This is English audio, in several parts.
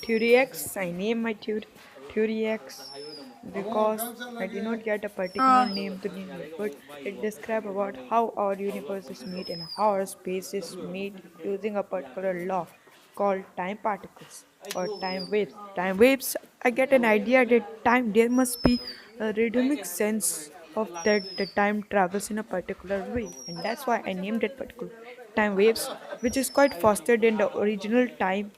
Theory X. I name my Theory X because I did not get a particular name to name it, but it describes about how our universe is made and how our space is made using a particular law called time particles or time waves. Time waves, I get an idea that time there must be a rhythmic sense of that the time travels in a particular way, and that's why I named it particular time waves, which is quite faster than the original time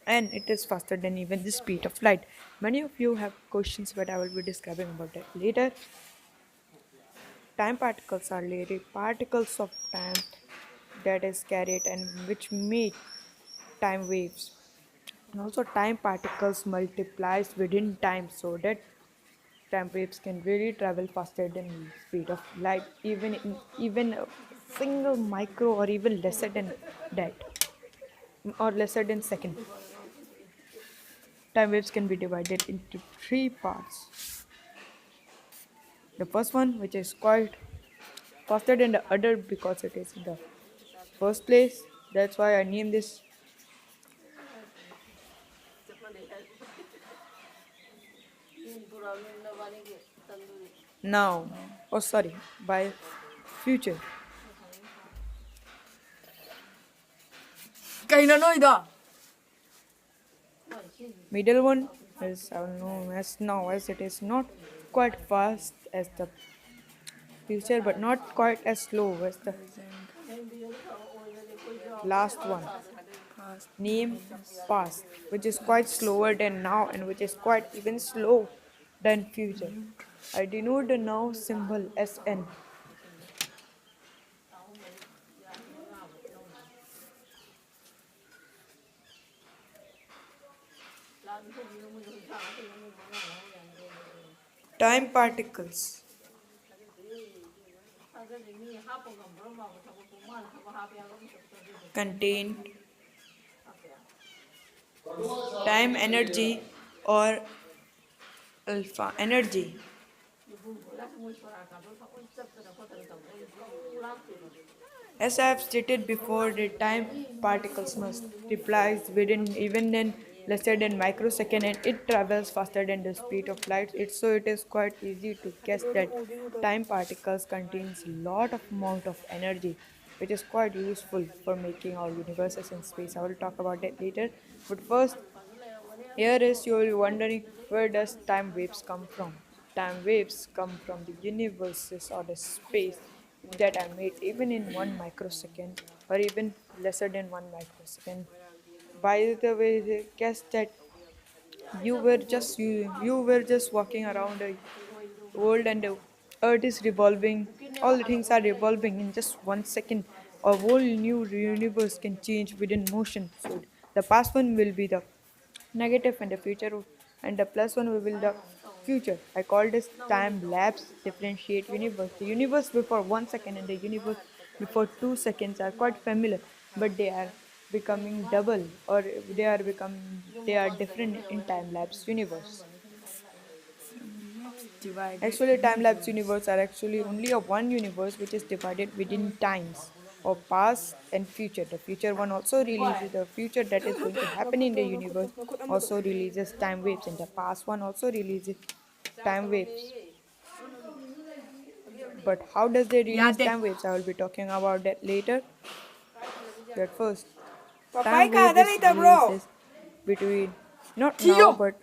and it is faster than even the speed of light. Many of you have questions, but I will be describing about that later. Time particles are literally particles of time that is carried and which make time waves. And also time particles multiplies within time so that time waves can really travel faster than the speed of light, even a single micro or even lesser than that or lesser than second. Time waves can be divided into three parts. The first one, which is quite faster than the other because it is in the first place. That's why I named this now. Oh, sorry, by future. Middle one is known as now, as it is not quite fast as the future, but not quite as slow as the last one. Name past, which is quite slower than now and which is quite even slow than future. I denote the now symbol as N. Time particles contain time energy or alpha energy. As I have stated before, the time particles must replies within even then lesser than microsecond and it travels faster than the speed of light. So it is quite easy to guess that time particles contains a lot of amount of energy which is quite useful for making our universes in space. I will talk about that later. But first, here is you will be wondering where does time waves come from? Time waves come from the universes or the space that are made even in 1 microsecond or even lesser than 1 microsecond. By the way, they guess that you were just walking around the world and the earth is revolving, all the things are revolving in just 1 second. A whole new universe can change within motion. So the past one will be the negative and the future and the plus one will be the future. I call this time lapse differentiate universe. The universe before 1 second and the universe before 2 seconds are quite familiar, but they are becoming double or they are different in time lapse universe. Actually, time lapse universe are actually only a one universe which is divided within times or past and future. The future one also releases the future that is going to happen in the universe also releases time waves and the past one also releases time waves. But how does they release time waves? I will be talking about that later. But first, time wave is releases between not now but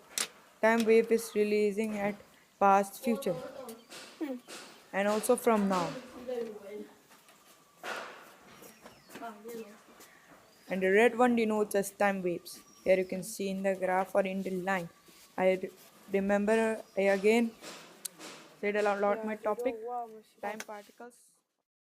time wave is releasing at past future and also from now. And the red one denotes as time waves. Here you can see in the graph or in the line. Remember I again said a lot my topic time particles.